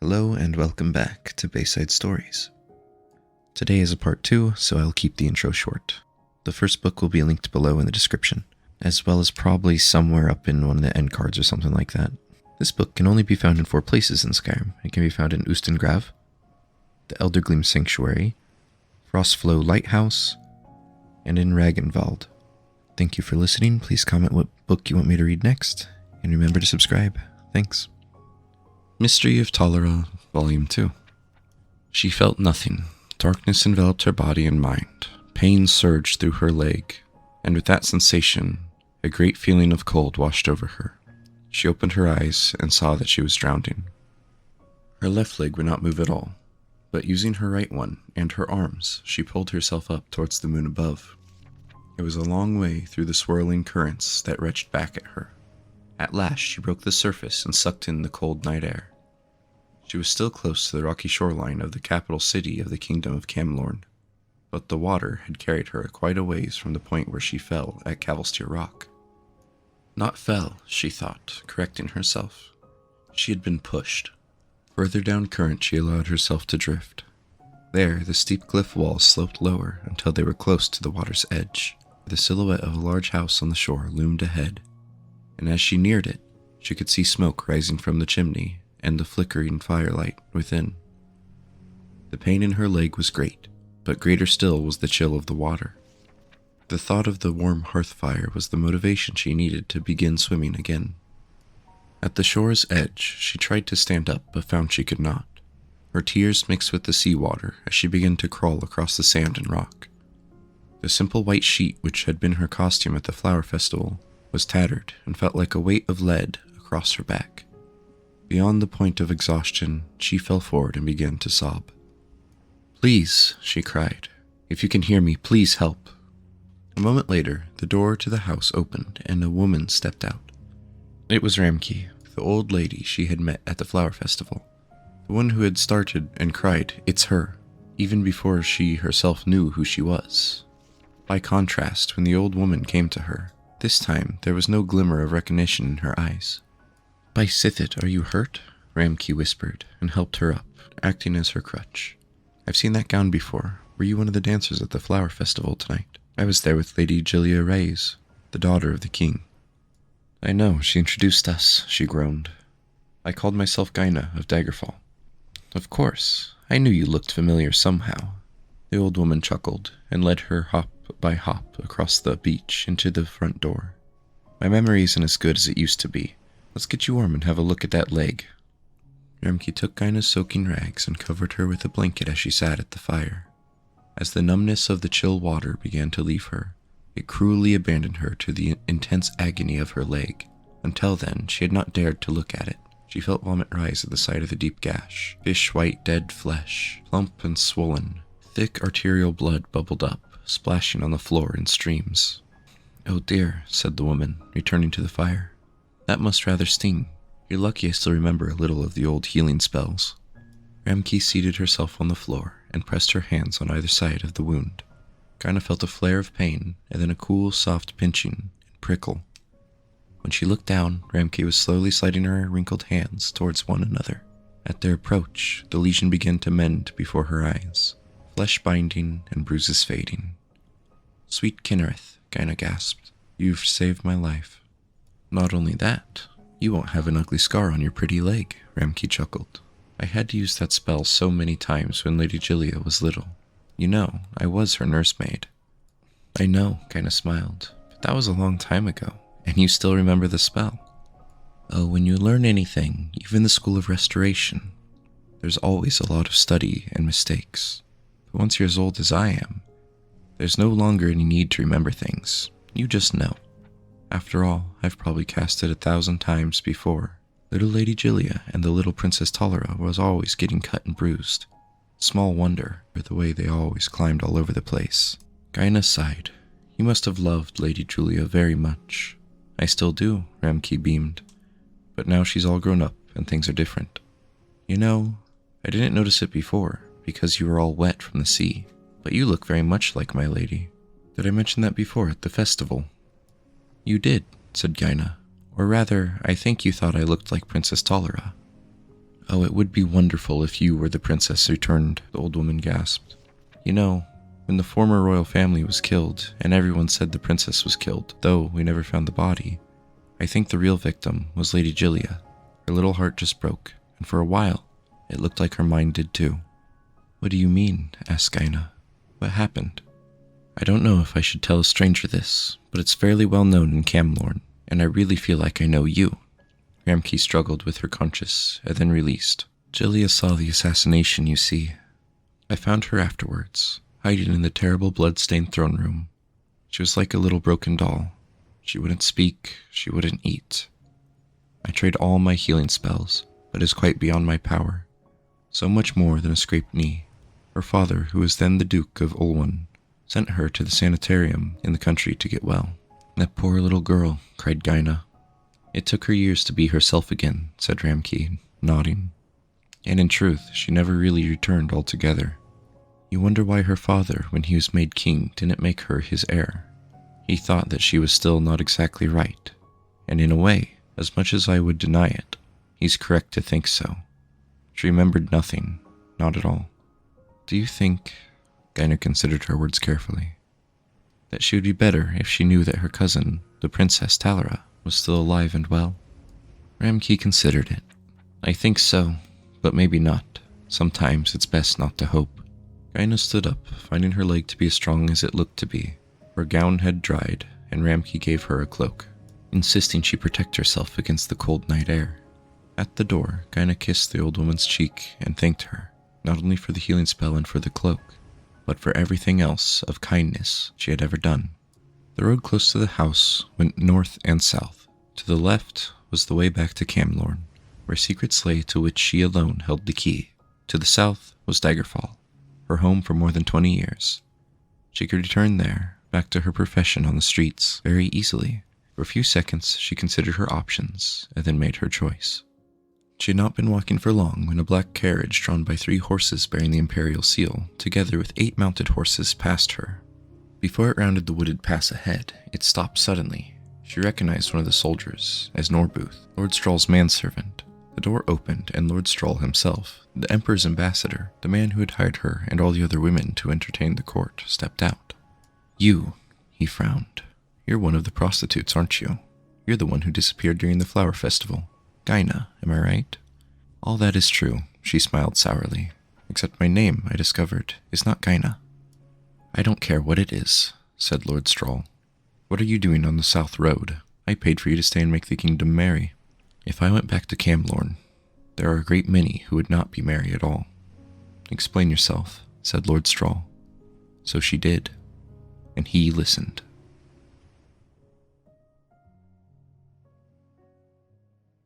Hello and welcome back to Bayside Stories. Today is a part 2, so I'll keep the intro short. The first book will be linked below in the description, as well as probably somewhere up in one of the end cards or something like that. This book can only be found in 4 places in Skyrim. It can be found in Ustengrav, the Eldergleam Sanctuary, Frostflow Lighthouse, and in Ragnvald. Thank you for listening. Please comment what book you want me to read next, and remember to subscribe. Thanks. Mystery of Talara, Volume 2. She felt nothing. Darkness enveloped her body and mind. Pain surged through her leg, and with that sensation, a great feeling of cold washed over her. She opened her eyes and saw that she was drowning. Her left leg would not move at all, but using her right one and her arms, she pulled herself up towards the moon above. It was a long way through the swirling currents that retched back at her. At last she broke the surface and sucked in the cold night air. She was still close to the rocky shoreline of the capital city of the kingdom of Camlorn, but the water had carried her quite a ways from the point where she fell at Cavalstier Rock. Not fell, she thought, correcting herself. She had been pushed. Further down current she allowed herself to drift. There, the steep cliff walls sloped lower until they were close to the water's edge. The silhouette of a large house on the shore loomed ahead, and as she neared it, she could see smoke rising from the chimney and the flickering firelight within. The pain in her leg was great, but greater still was the chill of the water. The thought of the warm hearth fire was the motivation she needed to begin swimming again. At the shore's edge, she tried to stand up, but found she could not. Her tears mixed with the seawater as she began to crawl across the sand and rock. The simple white sheet which had been her costume at the flower festival was tattered and felt like a weight of lead across her back. Beyond the point of exhaustion, she fell forward and began to sob. "Please," she cried. "If you can hear me, please help." A moment later, the door to the house opened and a woman stepped out. It was Ramke, the old lady she had met at the flower festival. The one who had started and cried, "It's her," even before she herself knew who she was. By contrast, when the old woman came to her, this time there was no glimmer of recognition in her eyes. "By Sithit, are you hurt?" Ramke whispered, and helped her up, acting as her crutch. "I've seen that gown before. Were you one of the dancers at the flower festival tonight? I was there with Lady Gilia Reyes, the daughter of the king." "I know, she introduced us," she groaned. "I called myself Gyna of Daggerfall." "Of course, I knew you looked familiar somehow." The old woman chuckled, and led her hop by hop across the beach into the front door. "My memory isn't as good as it used to be. Let's get you warm and have a look at that leg." Ramke took Gyna's soaking rags and covered her with a blanket as she sat at the fire. As the numbness of the chill water began to leave her, it cruelly abandoned her to the intense agony of her leg. Until then, she had not dared to look at it. She felt vomit rise at the sight of the deep gash. Fish-white dead flesh, plump and swollen. Thick arterial blood bubbled up, splashing on the floor in streams. "Oh dear," said the woman, returning to the fire. "That must rather sting. You're lucky I still remember a little of the old healing spells." Ramke seated herself on the floor and pressed her hands on either side of the wound. Gyna felt a flare of pain, and then a cool, soft pinching and prickle. When she looked down, Ramke was slowly sliding her wrinkled hands towards one another. At their approach, the lesion began to mend before her eyes, flesh binding and bruises fading. "Sweet Kinnereth," Gyna gasped, "you've saved my life." "Not only that, you won't have an ugly scar on your pretty leg," Ramke chuckled. "I had to use that spell so many times when Lady Gilia was little. You know, I was her nursemaid." "I know," Gyna smiled, "but that was a long time ago, and you still remember the spell." "Oh, when you learn anything, even the School of Restoration, there's always a lot of study and mistakes. But once you're as old as I am, there's no longer any need to remember things. You just know. After all, I've probably cast it 1,000 times before. Little Lady Gilia and the little Princess Talara was always getting cut and bruised. Small wonder, for the way they always climbed all over the place." Gyna sighed. "You must have loved Lady Gilia very much." "I still do," Ramke beamed. "But now she's all grown up and things are different. You know, I didn't notice it before, because you were all wet from the sea. But you look very much like my lady. Did I mention that before at the festival?" "You did," said Gyna. "Or rather, I think you thought I looked like Princess Talara." Oh, it would be wonderful if you were the princess returned, the old woman gasped. You know, when the former royal family was killed, and everyone said the princess was killed, though we never found the body, I think the real victim was Lady Julia. Her little heart just broke, and for a while, it looked like her mind did too. What do you mean? Asked Gyna. What happened? I don't know if I should tell a stranger this, but it's fairly well known in Camlorn, and I really feel like I know you. Ramkey struggled with her conscience, and then released. Julia saw the assassination, you see. I found her afterwards, hiding in the terrible blood-stained throne room. She was like a little broken doll. She wouldn't speak, she wouldn't eat. I tried all my healing spells, but it is quite beyond my power. So much more than a scraped knee. Her father, who was then the Duke of Ulwan, sent her to the sanitarium in the country to get well. That poor little girl, cried Gyna. It took her years to be herself again, said Ramkey, nodding. And in truth, she never really returned altogether. You wonder why her father, when he was made king, didn't make her his heir. He thought that she was still not exactly right. And in a way, as much as I would deny it, he's correct to think so. She remembered nothing, not at all. Do you think, Gyna considered her words carefully, that she would be better if she knew that her cousin, the Princess Talara, was still alive and well? Ramkey considered it. I think so, but maybe not. Sometimes it's best not to hope. Gyna stood up, finding her leg to be as strong as it looked to be. Her gown had dried, and Ramkey gave her a cloak, insisting she protect herself against the cold night air. At the door, Gyna kissed the old woman's cheek and thanked her, not only for the healing spell and for the cloak, but for everything else of kindness she had ever done. The road close to the house went north and south. To the left was the way back to Camlorn, where secrets lay to which she alone held the key. To the south was Daggerfall, her home for more than 20 years. She could return there, back to her profession on the streets, very easily. For a few seconds she considered her options, and then made her choice. She had not been walking for long when a black carriage drawn by 3 horses bearing the imperial seal, together with 8 mounted horses, passed her. Before it rounded the wooded pass ahead, it stopped suddenly. She recognized one of the soldiers as Norbuth, Lord Stroll's manservant. The door opened, and Lord Stroll himself, the Emperor's ambassador, the man who had hired her and all the other women to entertain the court, stepped out. You, he frowned. You're one of the prostitutes, aren't you? You're the one who disappeared during the flower festival. Gyna, am I right? All that is true, she smiled sourly. Except my name, I discovered, is not Gyna. I don't care what it is, said Lord Stroll. What are you doing on the South Road? I paid for you to stay and make the kingdom merry. If I went back to Camlorn, there are a great many who would not be merry at all. Explain yourself, said Lord Stroll. So she did, and he listened.